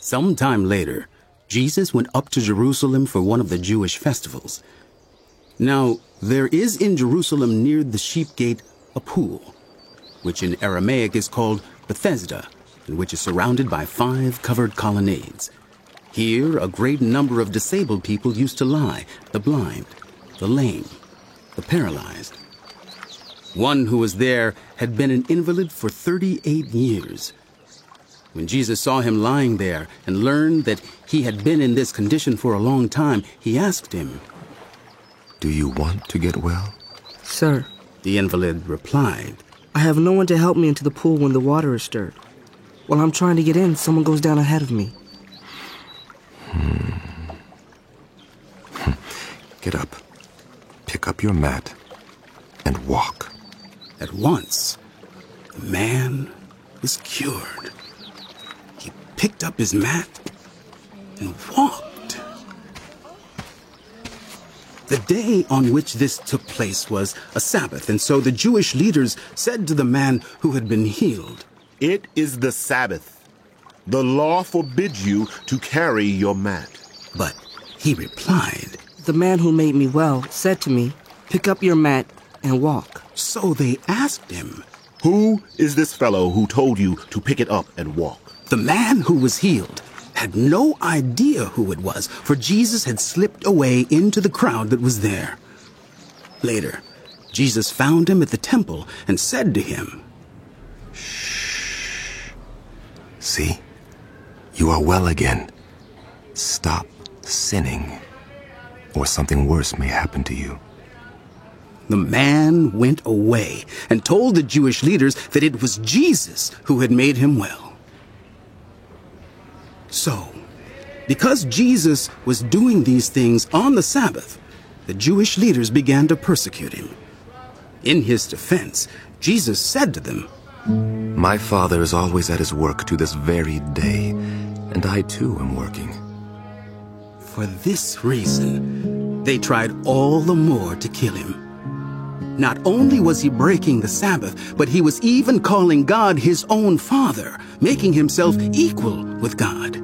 Some time later, Jesus went up to Jerusalem for one of the Jewish festivals. Now, there is in Jerusalem near the Sheep Gate a pool, which in Aramaic is called Bethesda, and which is surrounded by 5 covered colonnades. Here, a great number of disabled people used to lie: the blind, the lame, the paralyzed. One who was there had been an invalid for 38 years. When Jesus saw him lying there and learned that he had been in this condition for a long time, he asked him, "Do you want to get well?" "Sir," the invalid replied, "I have no one to help me into the pool when the water is stirred. While I'm trying to get in, someone goes down ahead of me." Get up, pick up your mat, and walk. At once, the man was cured. He picked up his mat and walked. The day on which this took place was a Sabbath, and so the Jewish leaders said to the man who had been healed, "It is the Sabbath. The law forbids you to carry your mat." But he replied, "The man who made me well said to me, 'Pick up your mat and walk.'" So they asked him, "Who is this fellow who told you to pick it up and walk?" The man who was healed had no idea who it was, for Jesus had slipped away into the crowd that was there. Later, Jesus found him at the temple and said to him, See, you are well again. Stop sinning, or something worse may happen to you. The man went away and told the Jewish leaders that it was Jesus who had made him well. So, because Jesus was doing these things on the Sabbath, the Jewish leaders began to persecute him. In his defense, Jesus said to them, My Father is always at his work to this very day, and I too am working. For this reason, they tried all the more to kill him. Not only was he breaking the Sabbath, but he was even calling God his own Father, making himself equal with God.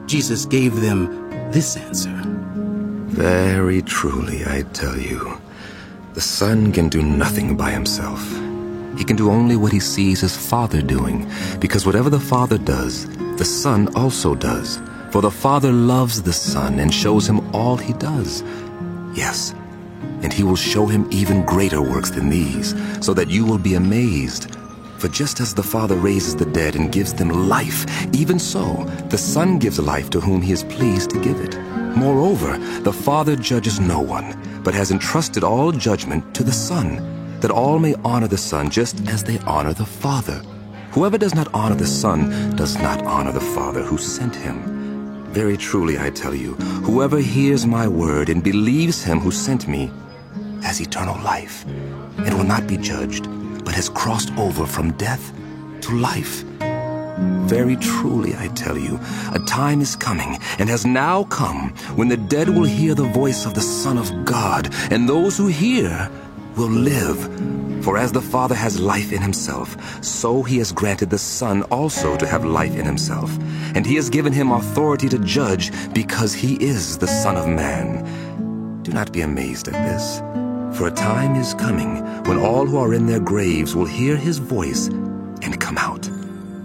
Jesus gave them this answer. Very truly, I tell you, the Son can do nothing by himself. He can do only what he sees his Father doing, because whatever the Father does, the Son also does. For the Father loves the Son and shows him all he does. Yes, and he will show him even greater works than these, so that you will be amazed. For just as the Father raises the dead and gives them life, even so the Son gives life to whom he is pleased to give it. Moreover, the Father judges no one, but has entrusted all judgment to the Son, that all may honor the Son just as they honor the Father. Whoever does not honor the Son does not honor the Father who sent him. Very truly I tell you, whoever hears my word and believes him who sent me has eternal life, and will not be judged, but has crossed over from death to life. Very truly I tell you, a time is coming, and has now come, when the dead will hear the voice of the Son of God, and those who hear will live. For as the Father has life in himself, so he has granted the Son also to have life in himself. And he has given him authority to judge, because he is the Son of Man. Do not be amazed at this, for a time is coming when all who are in their graves will hear his voice and come out.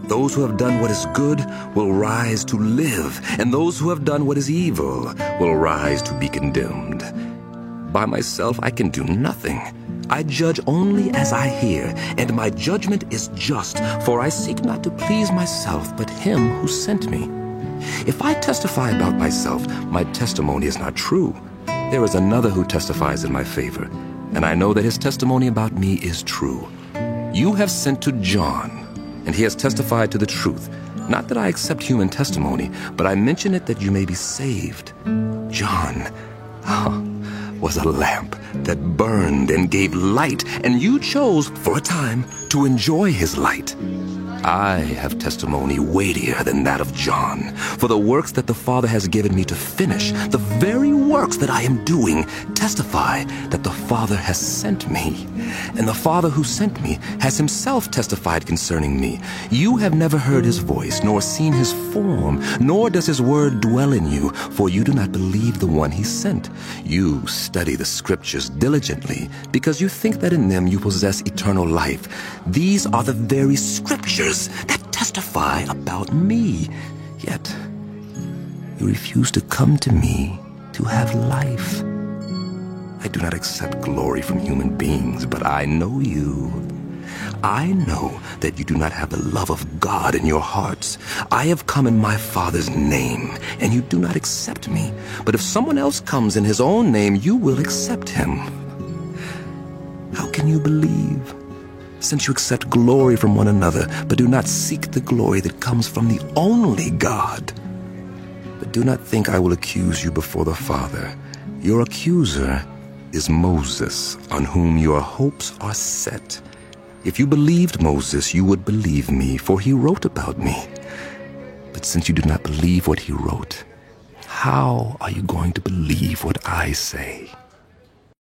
Those who have done what is good will rise to live, and those who have done what is evil will rise to be condemned. By myself I can do nothing. I judge only as I hear, and my judgment is just, for I seek not to please myself, but him who sent me. If I testify about myself, my testimony is not true. There is another who testifies in my favor, and I know that his testimony about me is true. You have sent to John, and he has testified to the truth. Not that I accept human testimony, but I mention it that you may be saved. John was a lamp that burned and gave light, and you chose, for a time, to enjoy his light. I have testimony weightier than that of John. For the works that the Father has given me to finish, the very works that I am doing, testify that the Father has sent me. And the Father who sent me has himself testified concerning me. You have never heard his voice, nor seen his form, nor does his word dwell in you, for you do not believe the one he sent. You study the scriptures diligently, because you think that in them you possess eternal life. These are the very scriptures that testify about me. Yet, you refuse to come to me to have life. I do not accept glory from human beings, but I know you. I know that you do not have the love of God in your hearts. I have come in my Father's name, and you do not accept me. But if someone else comes in his own name, you will accept him. How can you believe? Since you accept glory from one another, but do not seek the glory that comes from the only God. But do not think I will accuse you before the Father. Your accuser is Moses, on whom your hopes are set. If you believed Moses, you would believe me, for he wrote about me. But since you do not believe what he wrote, how are you going to believe what I say?